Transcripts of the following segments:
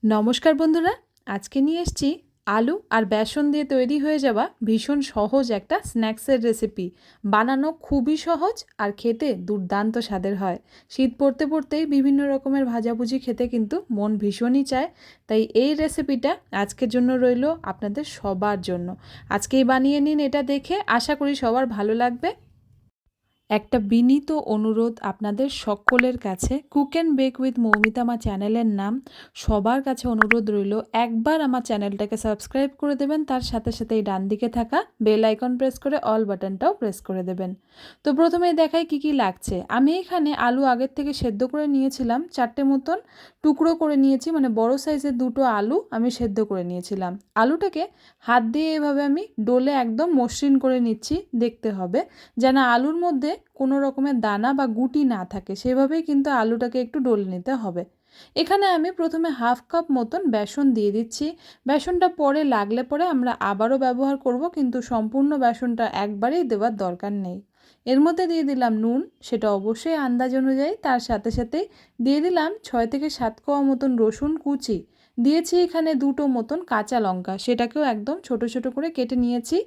নমস্কার বন্ধুরা, আজকে নিয়ে এসেছি আলু আর বেসন দিয়ে তৈরি হয়ে যাওয়া ভীষণ সহজ একটা স্ন্যাক্সের রেসিপি। বানানো খুবই সহজ আর খেতে দুর্দান্ত স্বাদের হয়। শীত পড়তে পড়তেই বিভিন্ন রকমের ভাজাভুজি খেতে কিন্তু মন ভীষণই চায়। তাই এই রেসিপিটা আজকের জন্য রইল আপনাদের সবার জন্য। আজকেই বানিয়ে নিন, এটা দেখে আশা করি সবার ভালো লাগবে। একটা বিনীত অনুরোধ আপনাদের সকলের কাছে, cook and bake with Moumita আমার চ্যানেলের নাম। সবার কাছে অনুরোধ রইল, একবার আমার চ্যানেলটাকে সাবস্ক্রাইব করে দেবেন, তার সাথে সাথে এই ডান দিকে থাকা বেল আইকন প্রেস করে অল বাটনটাও প্রেস করে দেবেন। তো প্রথমেই দেখাই কি কি লাগছে। আমি এখানে আলু আগের থেকে সেদ্ধ করে নিয়েছিলাম, 4টে মতন টুকরো করে নিয়েছি, মানে বড় সাইজের 2টো আলু আমি সেদ্ধ করে নিয়েছিলাম। আলুটাকে হাত দিয়ে এভাবে আমি ডলে একদম মসৃণ করে নিচ্ছি। দেখতে হবে যেন আলুর মধ্যে কোনো রকমের দানা বা গুটি না থাকে, সেভাবেই কিন্তু আলুটাকে একটু ডলে নিতে হবে। এখানে আমি প্রথমে হাফ কাপ মতন বেসন দিয়ে দিচ্ছি। বেসনটা পরে লাগলে পরে আমরা আবারও ব্যবহার করব, কিন্তু সম্পূর্ণ বেসনটা একবারেই দেওয়ার দরকার নেই। এর মধ্যে দিয়ে দিলাম নুন, সেটা অবশ্যই আন্দাজ অনুযায়ী। তার সাথে সাথেই দিয়ে দিলাম 6 থেকে 7 কোয়া মতন রসুন কুচি। দিয়েছি এখানে 2টো মতন কাঁচা লঙ্কা, সেটাকেও একদম ছোট ছোট করে কেটে নিয়েছি।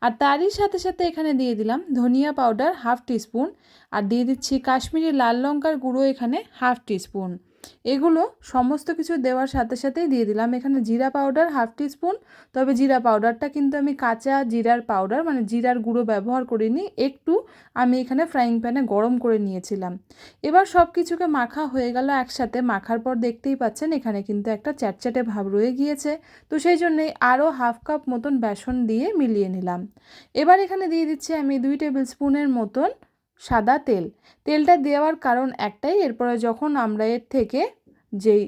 আর তারই সাথে সাথে এখানে দিয়ে দিলাম ধনিয়া পাউডার হাফ টিস্পুন, আর দিয়ে দিচ্ছি কাশ্মীরি লাল লঙ্কার গুঁড়ো এখানে হাফ টিস্পুন। এগুলো সমস্ত কিছু দেওয়ার সাথে সাথেই দিয়ে দিলাম এখানে জিরা পাউডার হাফ টিস্পুন। তবে জিরা পাউডারটা কিন্তু আমি কাঁচা জিরার পাউডার, মানে জিরার গুঁড়ো ব্যবহার করিনি, একটু আমি এখানে ফ্রাইং প্যানে গরম করে নিয়েছিলাম। এবার সব কিছুকে মাখা হয়ে গেল একসাথে। মাখার পর দেখতেই পাচ্ছেন এখানে কিন্তু একটা চ্যাটচ্যাটে ভাব রয়ে গিয়েছে। তো সেই জন্যই আরও হাফ কাপ মতন বেসন দিয়ে মিলিয়ে নিলাম। এবার এখানে দিয়ে দিচ্ছি আমি 2 টেবিল স্পুনের মতন সাদা তেল। তেলটা দেওয়ার কারণ একটাই, এরপরে যখন আমরা এর থেকে যেই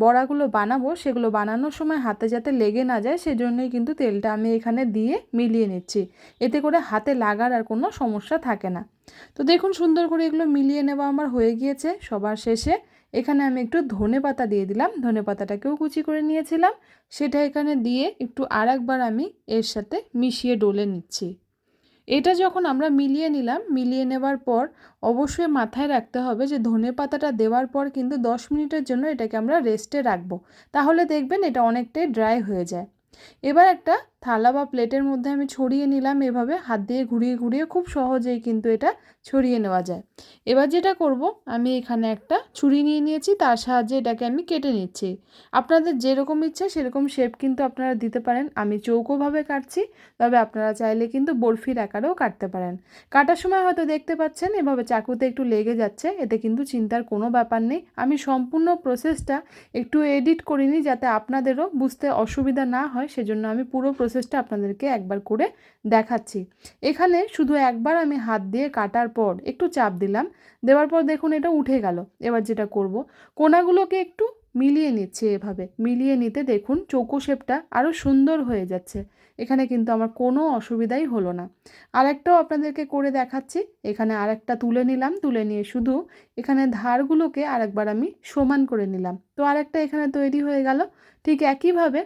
বড়াগুলো বানাবো সেগুলো বানানোর সময় হাতে যাতে লেগে না যায়, সেজন্যই কিন্তু তেলটা আমি এখানে দিয়ে মিলিয়ে নিচ্ছি। এতে করে হাতে লাগার আর কোনো সমস্যা থাকে না। তো দেখুন সুন্দর করে এগুলো মিলিয়ে নেওয়া আমার হয়ে গিয়েছে। সবার শেষে এখানে আমি একটু ধনেপাতা দিয়ে দিলাম। ধনেপাতাটাকেও কুচি করে নিয়েছিলাম, সেটা এখানে দিয়ে একটু আরেকবার আমি এর সাথে মিশিয়ে ডলে নিচ্ছি। এটা যখন আমরা মিলিয়ে নিলাম, মিলিয়ে নেবার পর অবশ্যই মাথায় রাখতে হবে যে ধনেপাতাটা দেওয়ার পর কিন্তু 10 মিনিটের জন্য এটাকে আমরা রেস্টে রাখবো। তাহলে দেখবেন এটা অনেকটাই ড্রাই হয়ে যায়। এবার একটা থালা বা প্লেটের মধ্যে আমি ছড়িয়ে নিলাম। এভাবে হাত দিয়ে ঘুরিয়ে ঘুরিয়ে খুব সহজেই কিন্তু এটা ছড়িয়ে নেওয়া যায়। এবার যেটা করব, আমি এখানে একটা ছুরি নিয়ে নিয়েছি, তার সাহায্যে এটাকে আমি কেটে নিচ্ছি। আপনাদের যেরকম ইচ্ছা সেরকম শেপ কিন্তু আপনারা দিতে পারেন। আমি চৌকোভাবে কাটছি, তবে আপনারা চাইলে কিন্তু বরফির আকারেও কাটতে পারেন। কাটার সময় হয়তো দেখতে পাচ্ছেন এভাবে চাকুতে একটু লেগে যাচ্ছে, এতে কিন্তু চিন্তার কোনো ব্যাপার নেই। আমি সম্পূর্ণ প্রসেসটা একটু এডিট করিনি যাতে আপনাদেরও বুঝতে অসুবিধা না হয়, সেজন্য আমি পুরো প্রসেসটা আপনাদেরকে একবার করে দেখাচ্ছি। এখানে শুধু একবার আমি হাত দিয়ে কাটার পর একটু চাপ দিলাম, দেওয়ার পর দেখুন এটা উঠে গেল। এবার যেটা করব, কোনাগুলোকে একটু মিলিয়ে নিচ্ছি। এভাবে মিলিয়ে নিতে দেখুন চৌকো শেপটা আরও সুন্দর হয়ে যাচ্ছে। এখানে কিন্তু আমার কোনো অসুবিধাই হলো না। আরেকটাও আপনাদেরকে করে দেখাচ্ছি। এখানে আরেকটা তুলে নিলাম, তুলে নিয়ে শুধু এখানে ধারগুলোকে আরেকবার আমি সমান করে নিলাম। তো আরেকটা এখানে তৈরি হয়ে গেল। ঠিক একইভাবে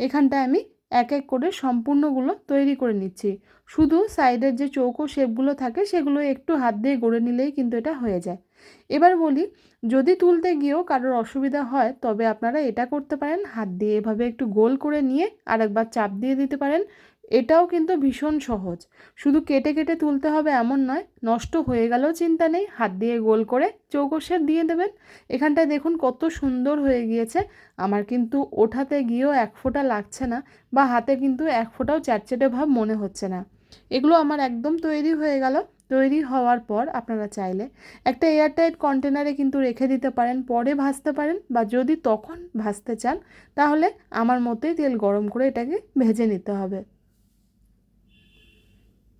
এখানটায় আমি এক এক করে সম্পূর্ণগুলো তৈরি করে নিচ্ছি। শুধু সাইডের যে চৌকো শেপগুলো থাকে সেগুলো একটু হাত দিয়ে গড়ে নিলেই কিন্তু এটা হয়ে যায়। এবার বলি, যদি তুলতে গিয়েও কারোর অসুবিধা হয় তবে আপনারা এটা করতে পারেন, হাত দিয়ে এভাবে একটু গোল করে নিয়ে আরেকবার চাপ দিয়ে দিতে পারেন। এটাও কিন্তু ভীষণ সহজ। শুধু কেটে কেটে তুলতে হবে এমন নয়, নষ্ট হয়ে গেলেও চিন্তা নেই, হাত দিয়ে গোল করে চৌকো শেপ দিয়ে দেবেন। এখানটায় দেখুন কত সুন্দর হয়ে গিয়েছে। আমার কিন্তু ওঠাতে গিয়েও এক ফোঁটা লাগছে না, বা হাতে কিন্তু এক ফোঁটাও চ্যাটচ্যাটে ভাব মনে হচ্ছে না। এগুলো আমার একদম তৈরি হয়ে গেল। তৈরি হওয়ার পর আপনারা চাইলে একটা এয়ারটাইট কন্টেনারে কিন্তু রেখে দিতে পারেন, পরে ভাজতে পারেন, বা যদি তখন ভাজতে চান তাহলে আমার মতোই তেল গরম করে এটাকে ভেজে নিতে হবে।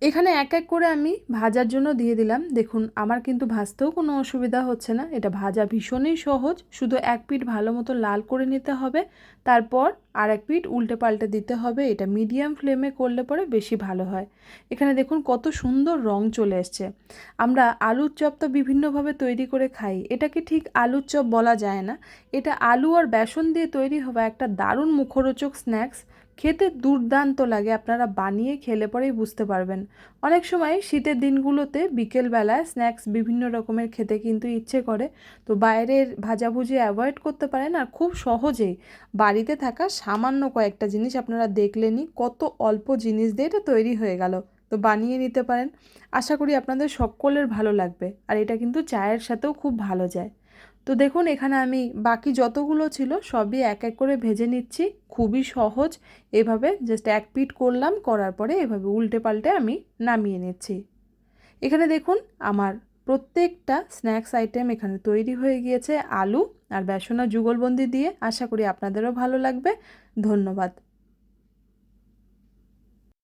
এখানে এক এক করে আমি ভাজার জন্য দিয়ে দিলাম। দেখুন আমার কিন্তু ভাজতেও কোনো অসুবিধা হচ্ছে না, এটা ভাজা ভীষণই সহজ। শুধু এক পিঠ ভালো মতো লাল করে নিতে হবে, তারপর আর এক পিঠ উল্টে পাল্টে দিতে হবে। এটা মিডিয়াম ফ্লেমে করলে পরে বেশি ভালো হয়। এখানে দেখুন কত সুন্দর রং চলে এসছে। আমরা আলুর চপ তো বিভিন্নভাবে তৈরি করে খাই, এটাকে ঠিক আলুর চপ বলা যায় না। এটা আলু আর বেসন দিয়ে তৈরি হওয়া একটা দারুণ মুখরোচক স্ন্যাক্স। খেতে দুর্দান্ত লাগে, আপনারা বানিয়ে খেলে পরেই বুঝতে পারবেন। অনেক সময় শীতের দিনগুলোতে বিকেলবেলায় স্ন্যাক্স বিভিন্ন রকমের খেতে কিন্তু ইচ্ছে করে, তো বাইরের ভাজাভুজি অ্যাভয়েড করতে পারেন। আর খুব সহজেই বাড়িতে থাকা সামান্য কয়েকটা জিনিস আপনারা দেখলেনই, কত অল্প জিনিস দিয়ে এটা তৈরি হয়ে গেল। তো বানিয়ে নিতে পারেন। আশা করি আপনাদের সকলের ভালো লাগবে। আর এটা কিন্তু চায়ের সাথেও খুব ভালো যায়। তো দেখুন এখানে আমি বাকি যতগুলো ছিল সবই এক এক করে ভেজে নিচ্ছি। খুবই সহজ। এভাবে জাস্ট এক পিঠ করলাম, করার পরে এভাবে উল্টে পাল্টে আমি নামিয়ে নিচ্ছি। এখানে দেখুন আমার প্রত্যেকটা স্ন্যাক্স আইটেম এখানে তৈরি হয়ে গিয়েছে আলু আর বেসনের যুগলবন্দি দিয়ে। আশা করি আপনাদেরও ভালো লাগবে। ধন্যবাদ।